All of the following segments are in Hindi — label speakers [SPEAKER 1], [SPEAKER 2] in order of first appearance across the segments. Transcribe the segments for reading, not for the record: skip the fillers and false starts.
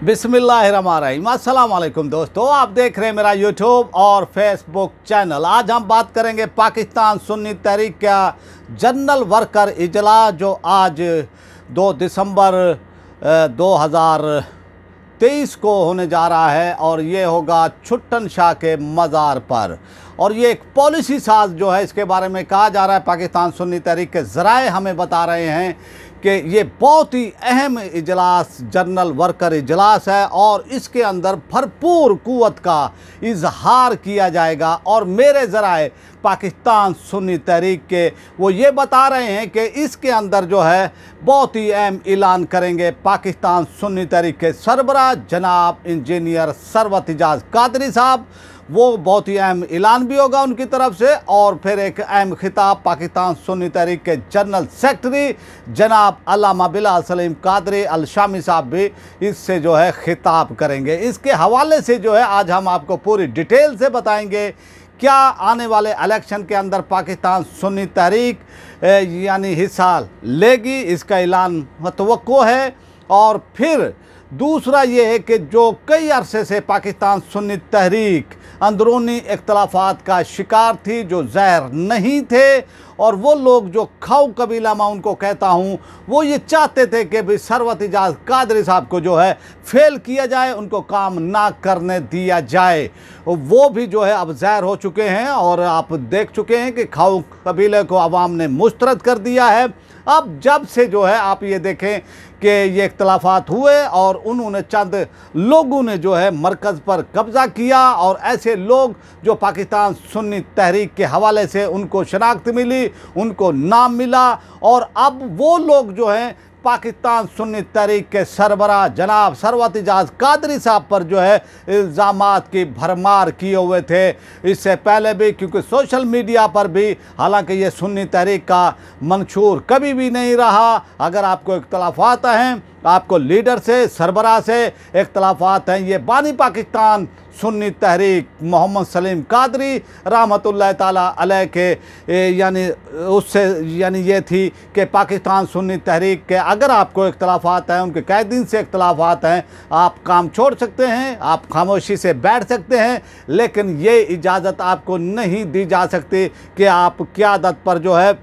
[SPEAKER 1] बिस्मिल्लाहिर्रहमानिर्रहीम। अस्सलाम वालेकुम दोस्तों, आप देख रहे हैं मेरा यूट्यूब और फेसबुक चैनल। आज हम बात करेंगे पाकिस्तान सुन्नी तहरीक का जनरल वर्कर इजलास जो आज 2 दिसंबर 2023 को होने जा रहा है और ये होगा छुट्टन शाह के मज़ार पर। और ये एक पॉलिसी साज जो है, इसके बारे में कहा जा रहा है, पाकिस्तान सुन्नी तहरीक के ज़राए हमें बता रहे हैं कि ये बहुत ही अहम इजलास जनरल वर्कर इजलास है और इसके अंदर भरपूर क़ुव्वत का इजहार किया जाएगा। और मेरे ज़राए पाकिस्तान सुन्नी तहरीक के वो ये बता रहे हैं कि इसके अंदर जो है बहुत ही अहम ऐलान करेंगे पाकिस्तान सुन्नी तहरीक के सरबराह जनाब इंजीनियर सरवत इजाज़ कादरी साहब। वो बहुत ही अहम ऐलान भी होगा उनकी तरफ से। और फिर एक अहम खिताब पाकिस्तान सुन्नी तहरीक के जनरल सेक्रेटरी जनाब अल्लामा बिलाल सलीम कादरी अल शामी साहब भी इससे जो है खिताब करेंगे। इसके हवाले से जो है आज हम आपको पूरी डिटेल से बताएंगे क्या आने वाले इलेक्शन के अंदर पाकिस्तान सुन्नी तहरीक यानी हिस्सा लेगी, इसका ऐलान मतवक्को है। और फिर दूसरा ये है कि जो कई अरसे से पाकिस्तान सुन्नी तहरीक अंदरूनी इख्तलाफात का शिकार थी, जो ज़हर नहीं थे, और वो लोग जो खाऊ कबीला मैं उनको कहता हूँ, वो ये चाहते थे कि भाई सरवत इजाज़ कादरी साहब को जो है फेल किया जाए, उनको काम ना करने दिया जाए। वो भी जो है अब ज़हर हो चुके हैं और आप देख चुके हैं कि खाऊ कबीले को अवाम ने मुस्तरद कर दिया है। अब जब से जो है आप ये देखें कि ये इख्तलाफात हुए और उन्होंने चंद लोगों ने जो है मरकज़ पर कब्ज़ा किया और ऐसे लोग जो पाकिस्तान सुन्नी तहरीक के हवाले से उनको शनाख्त मिली, उनको नाम मिला। और अब वो लोग जो हैं पाकिस्तान सुन्नी तहरीक के सरबराह जनाब सरवत इजाज़ कादरी साहब पर जो है इल्ज़ामात की भरमार किए हुए थे इससे पहले भी, क्योंकि सोशल मीडिया पर भी, हालांकि ये सुन्नी तहरीक का मंशूर कभी भी नहीं रहा। अगर आपको इख्तलाफात हैं, आपको लीडर से सरबराह से इख्तलाफात हैं, ये बानी पाकिस्तान सुन्नी तहरीक मोहम्मद सलीम कादरी रहमतुल्लाह ताला अलैह के यानी उससे यानी ये थी कि पाकिस्तान सुन्नी तहरीक के अगर आपको इख्तलाफात हैं, उनके कैदीन से इख्तलाफात हैं, आप काम छोड़ सकते हैं, आप खामोशी से बैठ सकते हैं, लेकिन ये इजाज़त आपको नहीं दी जा सकती कि आप क़यादत पर जो है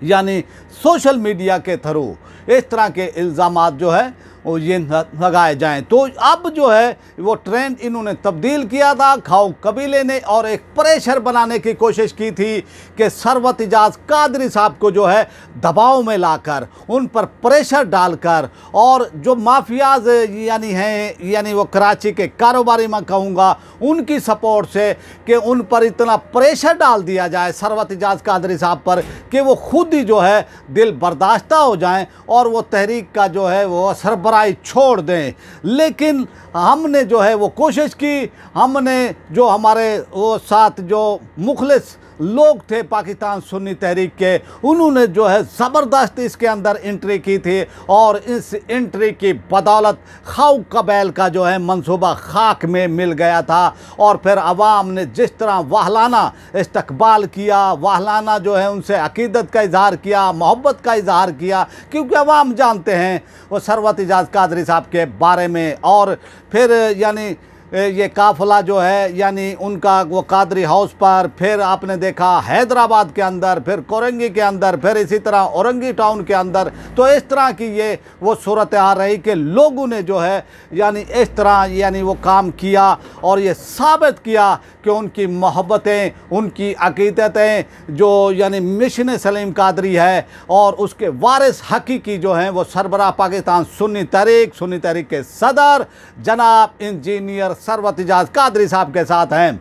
[SPEAKER 1] यानी सोशल मीडिया के थ्रू इस तरह के इल्ज़ामात जो है वो ये लगाए जाएं। तो अब जो है वो ट्रेंड इन्होंने तब्दील किया था खाऊ कबीले ने और एक प्रेशर बनाने की कोशिश की थी कि सरवत इजाज़ कादरी साहब को जो है दबाव में लाकर, उन पर प्रेशर डालकर, और जो माफियाज यानी हैं, यानी वो कराची के कारोबारी मैं कहूँगा, उनकी सपोर्ट से कि उन पर इतना प्रेशर डाल दिया जाए सरवत इजाज़ कादरी साहब पर कि वो खुद ही जो है दिल बर्दाश्ता हो जाएं और वो तहरीक का जो है वो सरबराही छोड़ दें। लेकिन हमने जो है वो कोशिश की, हमने जो हमारे वो साथ जो मुखलिस लोग थे पाकिस्तान सुन्नी तहरीक के, उन्होंने जो है ज़बरदस्त इसके अंदर एंट्री की थी और इस एंट्री की बदौलत खाऊ कबैल का जो है मंसूबा खाक में मिल गया था। और फिर अवाम ने जिस तरह वाहलाना इस्तकबाल किया, वाहलाना जो है उनसे अकीदत का इजहार किया, मोहब्बत का इजहार किया, क्योंकि अवाम जानते हैं वो सरवत इजाज़ कादरी साहब के बारे में। और फिर यानी ये काफ़िला जो है यानी उनका वो कादरी हाउस पर, फिर आपने देखा हैदराबाद के अंदर, फिर कोरंगी के अंदर, फिर इसी तरह औरंगी टाउन के अंदर। तो इस तरह की ये वो सूरत आ रही कि लोगों ने जो है यानी इस तरह यानी वो काम किया और ये साबित किया कि उनकी मोहब्बतें, उनकी अक़ीदतें जो यानी मिशन सलीम कादरी है और उसके वारिस हकीकी जो हैं वो सरबराह पाकिस्तान सुन्नी तहरीक के सदर जनाब इंजीनियर सरवत इजाज़ कादरी साहब के साथ हैं।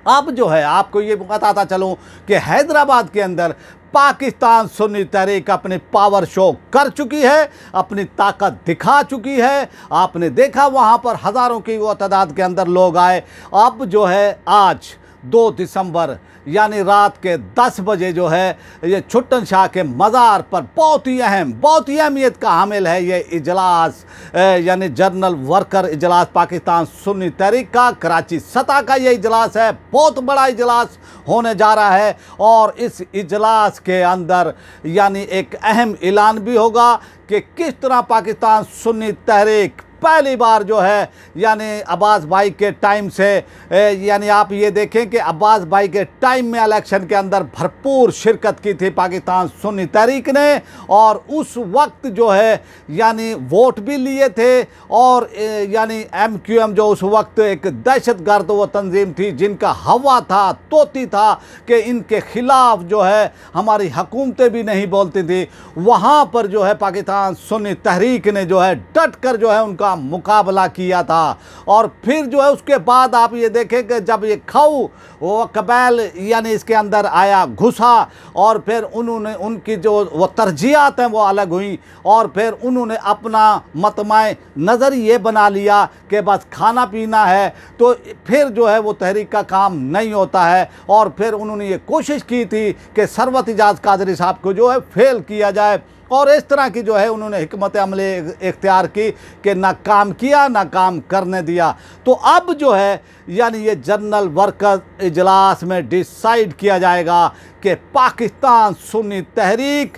[SPEAKER 1] अब जो है आपको ये बताता चलूँ कि हैदराबाद के अंदर पाकिस्तान सुन्नी तहरीक अपनी पावर शो कर चुकी है, अपनी ताकत दिखा चुकी है। आपने देखा वहाँ पर हज़ारों की वो तादाद के अंदर लोग आए। अब जो है आज 2 दिसंबर यानी रात के 10 बजे जो है ये छुट्टन शाह के मज़ार पर बहुत ही अहमियत का हामिल है ये इजलास, यानी जनरल वर्कर इजलास पाकिस्तान सुन्नी तहरीक का कराची सतह का ये इजलास है। बहुत बड़ा इजलास होने जा रहा है और इस इजलास के अंदर यानी एक अहम ऐलान भी होगा कि किस तरह पाकिस्तान सुन्नी तहरीक पहली बार जो है यानी अब्बास भाई के टाइम से यानी आप ये देखें कि अब्बास भाई के टाइम में इलेक्शन के अंदर भरपूर शिरकत की थी पाकिस्तान सुन्नी तहरीक ने, और उस वक्त जो है यानी वोट भी लिए थे, और यानी MQM जो उस वक्त एक दहशतगर्द वो तंजीम थी जिनका हवा था, तोती था कि इनके खिलाफ जो है हमारी हुकूमतें भी नहीं बोलती थी, वहाँ पर जो है पाकिस्तान सुन्नी तहरीक ने जो है डट कर जो है उनका मुकाबला किया था। और फिर जो है उसके बाद आप ये देखें कि जब ये खाऊ वो कबैल यानी इसके अंदर आया, घुसा, और फिर उन्होंने उनकी जो वो तरजीहात हैं वो अलग हुई, और फिर उन्होंने अपना मतमाए नज़र ये बना लिया कि बस खाना पीना है, तो फिर जो है वो तहरीक का काम नहीं होता है। और फिर उन्होंने ये कोशिश की थी कि सरवत इजाज़ कादरी साहब को जो है फेल किया जाए, और इस तरह की जो है उन्होंने हिकमत अमली इख्तियार की कि ना काम किया ना काम करने दिया। तो अब जो है यानी ये जनरल वर्कर इजलास में डिसाइड किया जाएगा कि पाकिस्तान सुन्नी तहरीक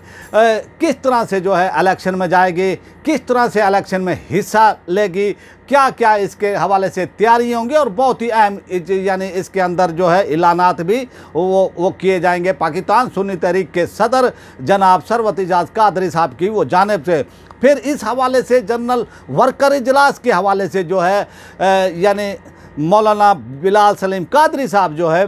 [SPEAKER 1] किस तरह से जो है इलेक्शन में जाएगी, किस तरह से इलेक्शन में हिस्सा लेगी, क्या क्या इसके हवाले से तैयारी होंगी, और बहुत ही अहम यानी इसके अंदर जो है ऐलानात भी वो किए जाएंगे पाकिस्तान सुन्नी तहरीक के सदर जनाब सरवत इजाज़ कादरी साहब की वो जानिब से। फिर इस हवाले से जनरल वर्कर इजलास के हवाले से जो है यानी मौलाना बिलाल सलीम कादरी साहब जो है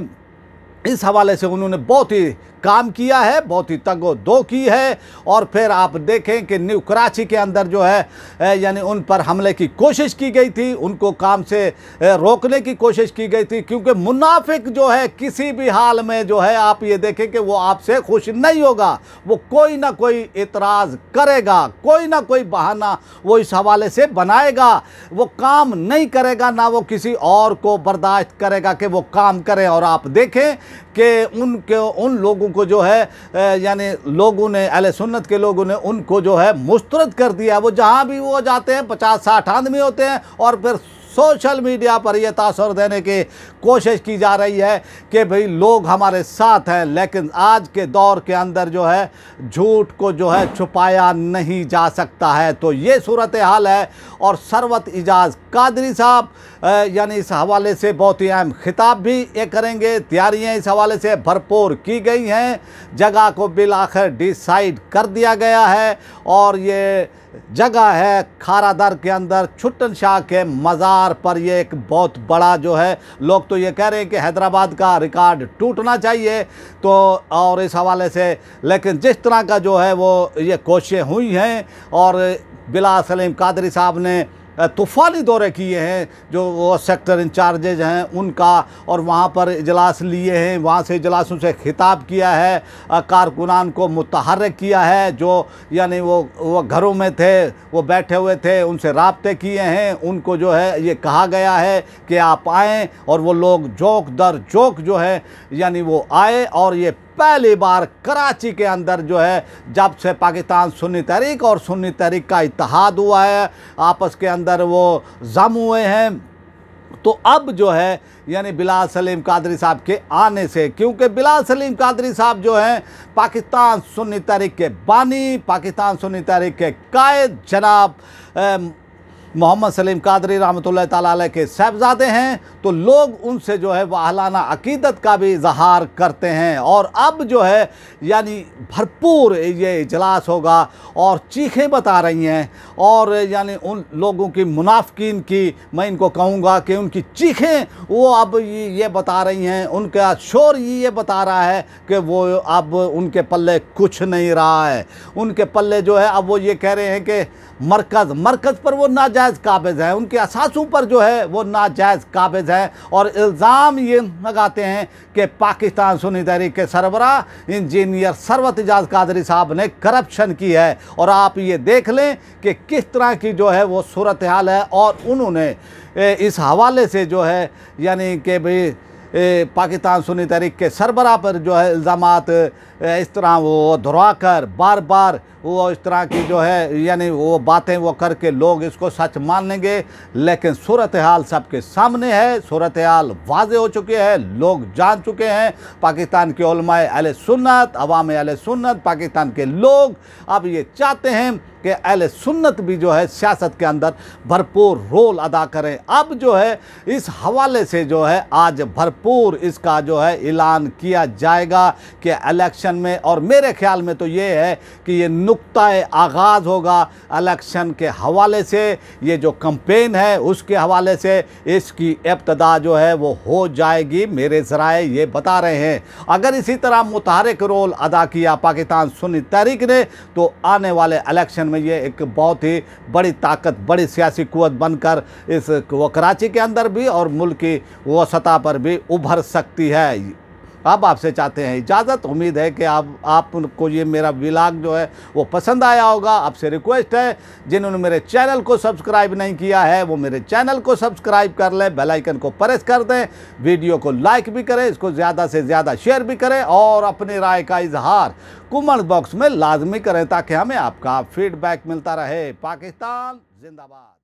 [SPEAKER 1] इस हवाले से उन्होंने बहुत ही काम किया है, बहुत ही तगो दो की है। और फिर आप देखें कि न्यू कराची के अंदर जो है यानी उन पर हमले की कोशिश की गई थी, उनको काम से रोकने की कोशिश की गई थी, क्योंकि मुनाफिक जो है किसी भी हाल में जो है आप ये देखें कि वो आपसे खुश नहीं होगा, वो कोई ना कोई इतराज़ करेगा, कोई ना कोई बहाना वो इस हवाले से बनाएगा, वो काम नहीं करेगा, ना वो किसी और को बर्दाश्त करेगा कि वो काम करे। और आप देखें कि उन लोगों को जो है यानी लोगों ने, अहले सुन्नत के लोगों ने उनको जो है मुस्तरद कर दिया। वो जहाँ भी वो जाते हैं 50-60 आदमी होते हैं, और फिर सोशल मीडिया पर यह तासर देने की कोशिश की जा रही है कि भाई लोग हमारे साथ हैं। लेकिन आज के दौर के अंदर जो है झूठ को जो है छुपाया नहीं जा सकता है। तो ये सूरत हाल है, और सरवत इजाज़ कादरी साहब यानी इस हवाले से बहुत ही अहम खिताब भी ये करेंगे। तैयारियाँ इस हवाले से भरपूर की गई हैं, जगह को बिलाखिर डिसाइड कर दिया गया है, और ये जगह है खारादर के अंदर छुट्टन शाह के मज़ार पर। ये एक बहुत बड़ा जो है, लोग तो ये कह रहे हैं कि हैदराबाद का रिकॉर्ड टूटना चाहिए, तो और इस हवाले से लेकिन जिस तरह का जो है वो ये कोशिशें हुई हैं, और बिलाल सलीम कादरी साहब ने तूफ़ानी दौरे किए हैं जो वो सेक्टर इंचार्जेज हैं उनका, और वहाँ पर इजलास लिए हैं, वहाँ से इजलासों से खिताब किया है, कारकुनान को मुतहर्रिक किया है, जो यानी वो घरों में थे, वो बैठे हुए थे, उनसे राब्ते किए हैं, उनको जो है ये कहा गया है कि आप आएँ, और वो लोग जोक दर जोक जो है यानी वो आए। और ये पहली बार कराची के अंदर जो है जब से पाकिस्तान सुन्नी तहरीक और सुन्नी तहरीक का इत्तेहाद हुआ है, आपस के अंदर वो जम हुए हैं, तो अब जो है यानी बिलाल सलीम कादरी साहब के आने से, क्योंकि बिलाल सलीम कादरी साहब जो हैं पाकिस्तान सुन्नी तहरीक के बानी, पाकिस्तान सुन्नी तहरीक के कायद जनाब मोहम्मद सलीम कादरी रहमतुल्लाह ताला अलैह के साहबजादे हैं, तो लोग उनसे जो है वाहलाना अकीदत का भी इजहार करते हैं। और अब जो है यानी भरपूर ये इजलास होगा, और चीखें बता रही हैं, और यानी उन लोगों की मुनाफिकीन की मैं इनको कहूँगा कि उनकी चीखें वो अब ये बता रही हैं, उनका शोर ये बता रहा है कि वो अब उनके पल्ले कुछ नहीं रहा है। उनके पल्ले जो है अब वो ये कह रहे हैं कि मरकज़ पर वो नाजायज़ काबिज़ है, उनके असासों पर जो है वो नाजायज़ काबिज़ है, और इल्ज़ाम ये लगाते हैं कि पाकिस्तान सुन्नी तहरीक के सरबराह इंजीनियर सरवत इजाज़ कादरी साहब ने करप्शन की है। और आप ये देख लें कि किस तरह की जो है वो सूरत हाल है, और उन्होंने इस हवाले से जो है यानी कि भाई पाकिस्तान सुन्नी तहरीक के सरबराह पर जो है इल्ज़ामात इस तरह वो दोहरा कर बार बार वो इस तरह की जो है यानी वो बातें वो करके लोग इसको सच मान लेंगे। लेकिन सूरत हाल सबके सामने है, सूरत हाल वाज़े हो चुके हैं, लोग जान चुके हैं। पाकिस्तान के उलमाए अहले सुन्नत, अवाम अहले सुन्नत, पाकिस्तान के लोग अब ये चाहते हैं कि अहले सुन्नत भी जो है सियासत के अंदर भरपूर रोल अदा करें। अब जो है इस हवाले से जो है आज भरपूर इसका जो है ऐलान किया जाएगा कि इलेक्शन में, और मेरे ख्याल में तो ये है कि ये नुक्ता-ए आगाज़ होगा इलेक्शन के हवाले से। ये जो कैंपेन है उसके हवाले से इसकी इब्तिदा जो है वो हो जाएगी, मेरे ज़राए ये बता रहे हैं। अगर इसी तरह मुतहरिक रोल अदा किया पाकिस्तान सुन्नी तहरीक ने तो आने वाले इलेक्शन में ये एक बहुत ही बड़ी ताकत, बड़ी सियासी कुव्वत बनकर इस वो कराची के अंदर भी और मुल्क की वो सतह पर भी उभर सकती है। अब आपसे चाहते हैं इजाज़त। उम्मीद है कि आपको ये मेरा व्लॉग जो है वो पसंद आया होगा। आपसे रिक्वेस्ट है जिन्होंने मेरे चैनल को सब्सक्राइब नहीं किया है वो मेरे चैनल को सब्सक्राइब कर लें, बेल आइकन को प्रेस कर दें, वीडियो को लाइक भी करें, इसको ज़्यादा से ज़्यादा शेयर भी करें और अपनी राय का इजहार कमेंट बॉक्स में लाजमी करें ताकि हमें आपका फीडबैक मिलता रहे। पाकिस्तान जिंदाबाद।